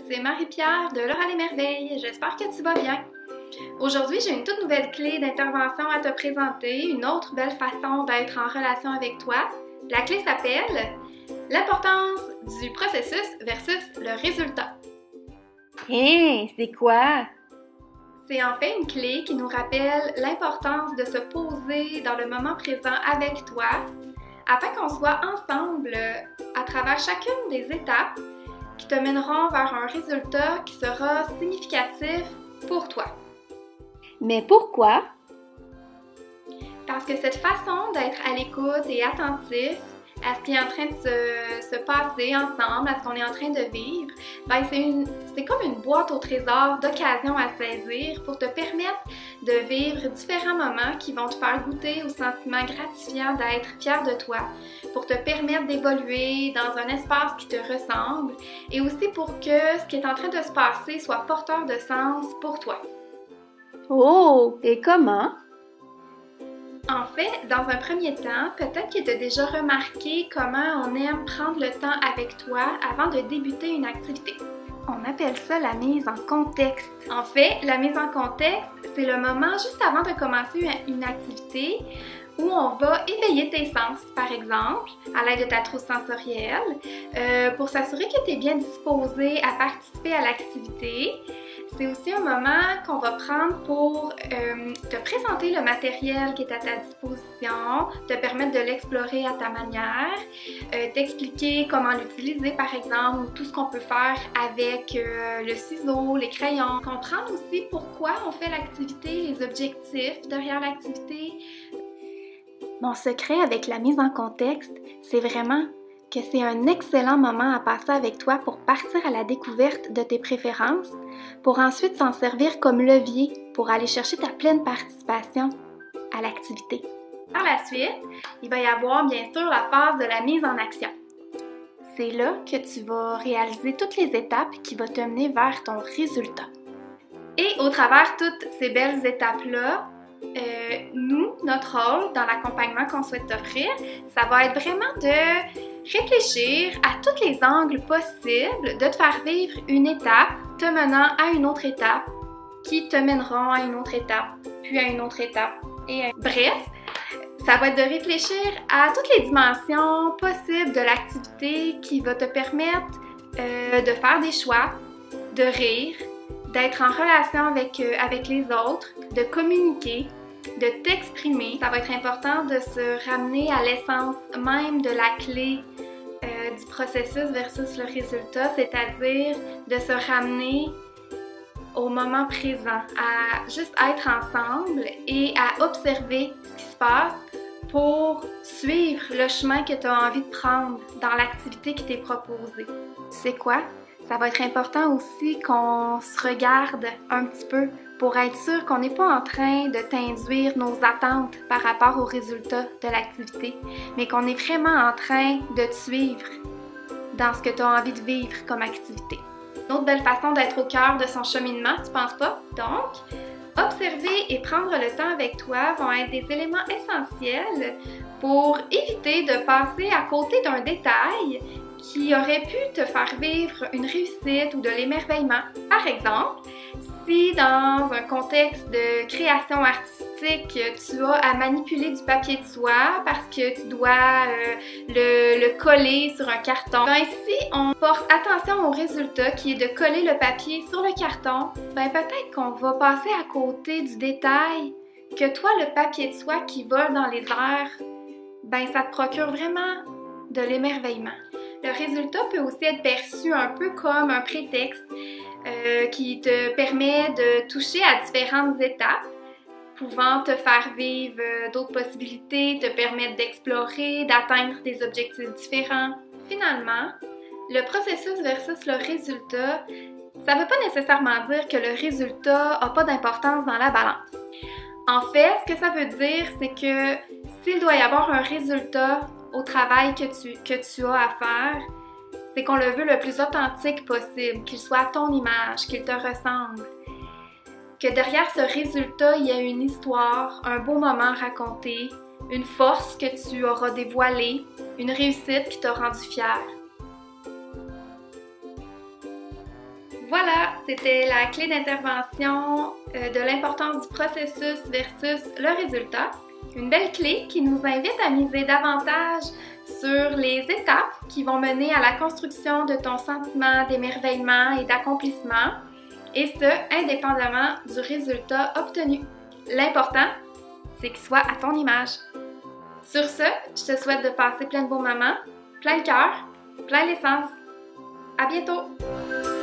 c'est Marie-Pierre de Laura les Merveilles. J'espère que tu vas bien. Aujourd'hui, j'ai une toute nouvelle clé d'intervention à te présenter, une autre belle façon d'être en relation avec toi. La clé s'appelle l'importance du processus versus le résultat. Hé, c'est quoi? C'est en fait une clé qui nous rappelle l'importance de se poser dans le moment présent avec toi afin qu'on soit ensemble à travers chacune des étapes qui te mèneront vers un résultat qui sera significatif pour toi. Mais pourquoi? Parce que cette façon d'être à l'écoute et attentif à ce qui est en train de se passer ensemble, à ce qu'on est en train de vivre, ben c'est comme une boîte au trésor d'occasions à saisir pour te permettre de vivre différents moments qui vont te faire goûter au sentiment gratifiant d'être fier de toi, pour te permettre d'évoluer dans un espace qui te ressemble et aussi pour que ce qui est en train de se passer soit porteur de sens pour toi. Oh, et comment? En fait, dans un premier temps, peut-être que tu as déjà remarqué comment on aime prendre le temps avec toi avant de débuter une activité. On appelle ça la mise en contexte. En fait, la mise en contexte, c'est le moment juste avant de commencer une activité où on va éveiller tes sens, par exemple, à l'aide de ta trousse sensorielle, pour s'assurer que tu es bien disposé à participer à l'activité. C'est aussi un moment qu'on va prendre pour te présenter le matériel qui est à ta disposition, te permettre de l'explorer à ta manière, t'expliquer comment l'utiliser par exemple, ou tout ce qu'on peut faire avec le ciseau, les crayons. Comprendre aussi pourquoi on fait l'activité, les objectifs derrière l'activité. Mon secret avec la mise en contexte, c'est vraiment que c'est un excellent moment à passer avec toi pour partir à la découverte de tes préférences, pour ensuite s'en servir comme levier pour aller chercher ta pleine participation à l'activité. Par la suite, il va y avoir bien sûr la phase de la mise en action. C'est là que tu vas réaliser toutes les étapes qui vont te mener vers ton résultat. Et au travers toutes ces belles étapes-là, notre rôle dans l'accompagnement qu'on souhaite t'offrir, ça va être vraiment de réfléchir à tous les angles possibles, de te faire vivre une étape te menant à une autre étape, qui te mèneront à une autre étape, puis à une autre étape. Bref, ça va être de réfléchir à toutes les dimensions possibles de l'activité qui va te permettre de faire des choix, de rire, d'être en relation avec les autres, de communiquer, de t'exprimer. Ça va être important de se ramener à l'essence même de la clé du processus versus le résultat, c'est-à-dire de se ramener au moment présent, à juste être ensemble et à observer ce qui se passe pour suivre le chemin que tu as envie de prendre dans l'activité qui t'est proposée. Tu sais quoi? Ça va être important aussi qu'on se regarde un petit peu pour être sûr qu'on n'est pas en train de t'induire nos attentes par rapport aux résultats de l'activité, mais qu'on est vraiment en train de te suivre dans ce que tu as envie de vivre comme activité. Une autre belle façon d'être au cœur de son cheminement, tu penses pas? Donc, observer et prendre le temps avec toi vont être des éléments essentiels pour éviter de passer à côté d'un détail qui aurait pu te faire vivre une réussite ou de l'émerveillement. Par exemple, si dans un contexte de création artistique, tu as à manipuler du papier de soie parce que tu dois le coller sur un carton, ben si on porte attention au résultat qui est de coller le papier sur le carton, ben peut-être qu'on va passer à côté du détail que toi, le papier de soie qui vole dans les airs, ben ça te procure vraiment de l'émerveillement. Le résultat peut aussi être perçu un peu comme un prétexte qui te permet de toucher à différentes étapes, pouvant te faire vivre d'autres possibilités, te permettre d'explorer, d'atteindre des objectifs différents. Finalement, le processus versus le résultat, ça ne veut pas nécessairement dire que le résultat n'a pas d'importance dans la balance. En fait, ce que ça veut dire, c'est que s'il doit y avoir un résultat au travail que tu as à faire, c'est qu'on le veut le plus authentique possible, qu'il soit à ton image, qu'il te ressemble. Que derrière ce résultat, il y a une histoire, un beau moment raconté, une force que tu auras dévoilée, une réussite qui t'a rendu fière. Voilà, c'était la clé d'intervention de l'importance du processus versus le résultat. Une belle clé qui nous invite à miser davantage sur les étapes qui vont mener à la construction de ton sentiment d'émerveillement et d'accomplissement, et ce, indépendamment du résultat obtenu. L'important, c'est qu'il soit à ton image. Sur ce, je te souhaite de passer plein de beaux moments, plein le cœur, plein l'essence. À bientôt!